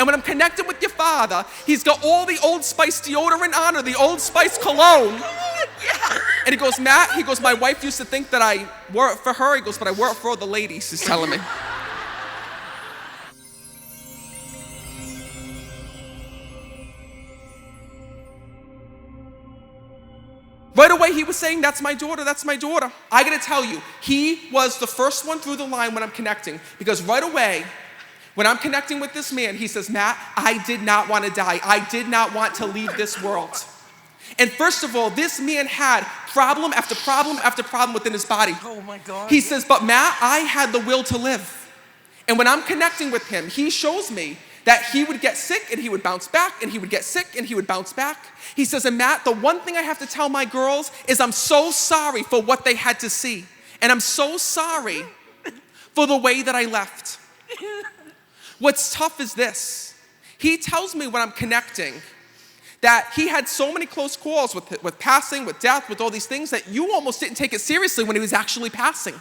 And when I'm connected with your father, he's got all the Old Spice deodorant on or the Old Spice cologne. Yeah. And he goes, Matt, he goes, my wife used to think that I work for her. He goes, but I work for all the ladies, he's telling me. Right away, he was saying, that's my daughter, that's my daughter. I gotta tell you, he was the first one through the line when I'm connecting, because right away, when I'm connecting with this man, he says, Matt, I did not want to die. I did not want to leave this world. And first of all, this man had problem after problem after problem within his body. Oh my God. He says, but Matt, I had the will to live. And when I'm connecting with him, he shows me that he would get sick and he would bounce back, and he would get sick and he would bounce back. He says, and Matt, the one thing I have to tell my girls is I'm so sorry for what they had to see. And I'm so sorry for the way that I left. What's tough is this. He tells me when I'm connecting that he had so many close calls with passing, with death, with all these things that you almost didn't take it seriously when he was actually passing.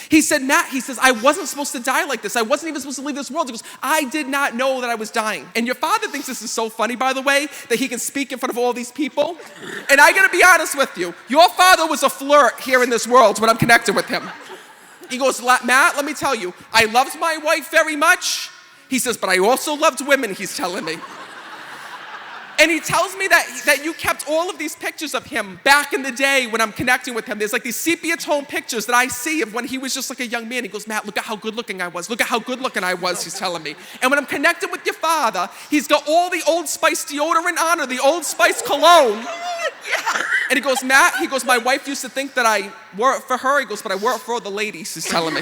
He said, Matt, he says, I wasn't supposed to die like this. I wasn't even supposed to leave this world. He goes, I did not know that I was dying. And your father thinks this is so funny, by the way, that he can speak in front of all these people. And I gotta be honest with you, your father was a flirt here in this world when I'm connected with him. He goes, Matt, let me tell you, I loved my wife very much. He says, but I also loved women, he's telling me. And he tells me that you kept all of these pictures of him back in the day when I'm connecting with him. There's like these sepia tone pictures that I see of when he was just like a young man. He goes, Matt, look at how good looking I was. Look at how good looking I was, he's telling me. And when I'm connected with your father, he's got all the Old Spice deodorant on or the Old Spice cologne. Yeah. And he goes, Matt, he goes, my wife used to think that I work for her. He goes, but I work for all the ladies, he's telling me.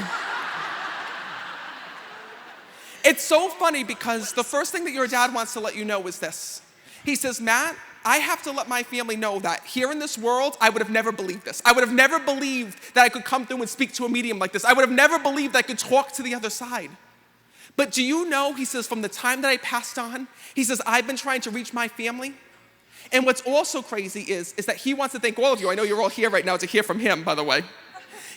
It's so funny because the first thing that your dad wants to let you know is this. He says, Matt, I have to let my family know that here in this world, I would have never believed this. I would have never believed that I could come through and speak to a medium like this. I would have never believed that I could talk to the other side. But do you know, he says, from the time that I passed on, he says, I've been trying to reach my family. And what's also crazy is that he wants to thank all of you. I know you're all here right now to hear from him, by the way.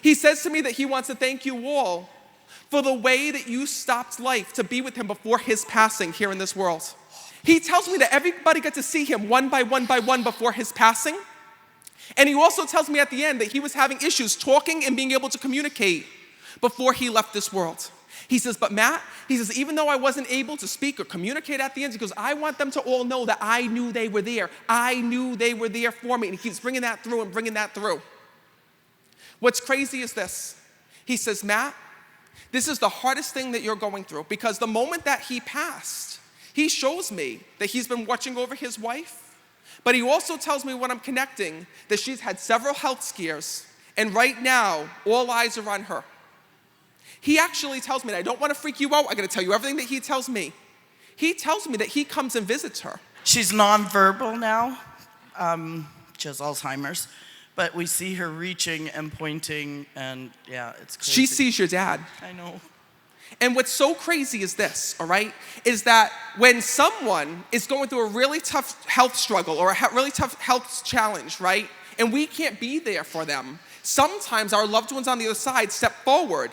He says to me that he wants to thank you all for the way that you stopped life to be with him before his passing here in this world. He tells me that everybody got to see him one by one by one before his passing. And he also tells me at the end that he was having issues talking and being able to communicate before he left this world. He says, but Matt, he says, even though I wasn't able to speak or communicate at the end, he goes, I want them to all know that I knew they were there. I knew they were there for me. And he keeps bringing that through and bringing that through. What's crazy is this. He says, Matt, this is the hardest thing that you're going through, because the moment that he passed, he shows me that he's been watching over his wife, but he also tells me when I'm connecting that she's had several health scares, and right now, all eyes are on her. He actually tells me, and I don't want to freak you out, I gotta tell you everything that he tells me. He tells me that he comes and visits her. She's nonverbal now. She has Alzheimer's, but we see her reaching and pointing, and yeah, it's crazy. She sees your dad. I know. And what's so crazy is this, all right, is that when someone is going through a really tough health struggle or a really tough health challenge, right, and we can't be there for them, sometimes our loved ones on the other side step forward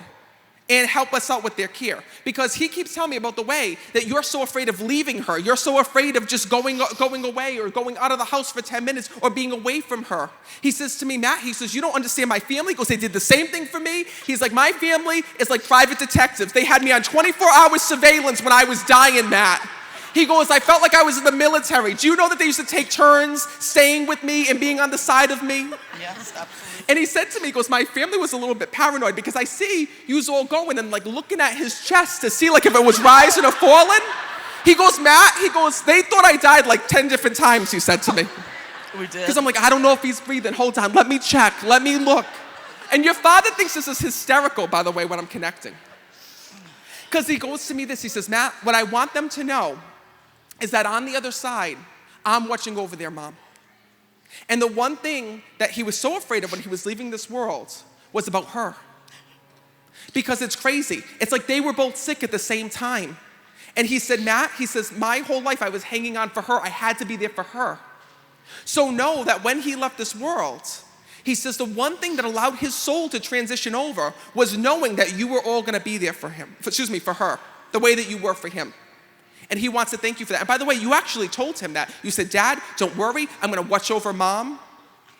and help us out with their care. Because he keeps telling me about the way that you're so afraid of leaving her. You're so afraid of just going away or going out of the house for 10 minutes or being away from her. He says to me, Matt, he says, you don't understand my family. He goes, they did the same thing for me. He's like, my family is like private detectives. They had me on 24-hour surveillance when I was dying, Matt. He goes, I felt like I was in the military. Do you know that they used to take turns staying with me and being on the side of me? Yes, absolutely. And he said to me, he goes, my family was a little bit paranoid because I see you all going and like looking at his chest to see like if it was rising or falling. He goes, Matt, he goes, they thought I died like 10 different times, he said to me. We did. Because I'm like, I don't know if he's breathing. Hold on, let me check, let me look. And your father thinks this is hysterical, by the way, when I'm connecting. Because he goes to me this, he says, Matt, what I want them to know is that on the other side, I'm watching over their mom. And the one thing that he was so afraid of when he was leaving this world was about her. Because it's crazy. It's like they were both sick at the same time. And he said, Matt, he says, my whole life I was hanging on for her. I had to be there for her. So know that when he left this world, he says the one thing that allowed his soul to transition over was knowing that you were all going to be there for him. For her, the way that you were for him. And he wants to thank you for that. And by the way, you actually told him that. You said, Dad, don't worry, I'm gonna watch over Mom.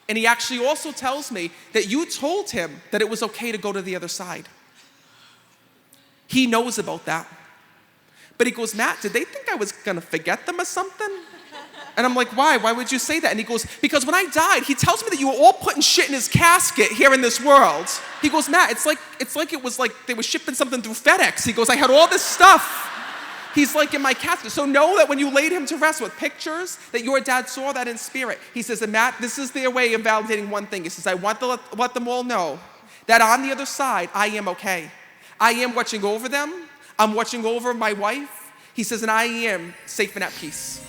And he actually also tells me that you told him that it was okay to go to the other side. He knows about that. But he goes, Matt, did they think I was gonna forget them or something? And I'm like, why? Why would you say that? And he goes, because when I died, he tells me that you were all putting shit in his casket here in this world. He goes, Matt, it's like it was like they were shipping something through FedEx. He goes, I had all this stuff. He's like in my casket. So know that when you laid him to rest with pictures, that your dad saw that in spirit. He says, and Matt, this is their way of validating one thing. He says, I want to let them all know that on the other side, I am okay. I am watching over them. I'm watching over my wife. He says, and I am safe and at peace.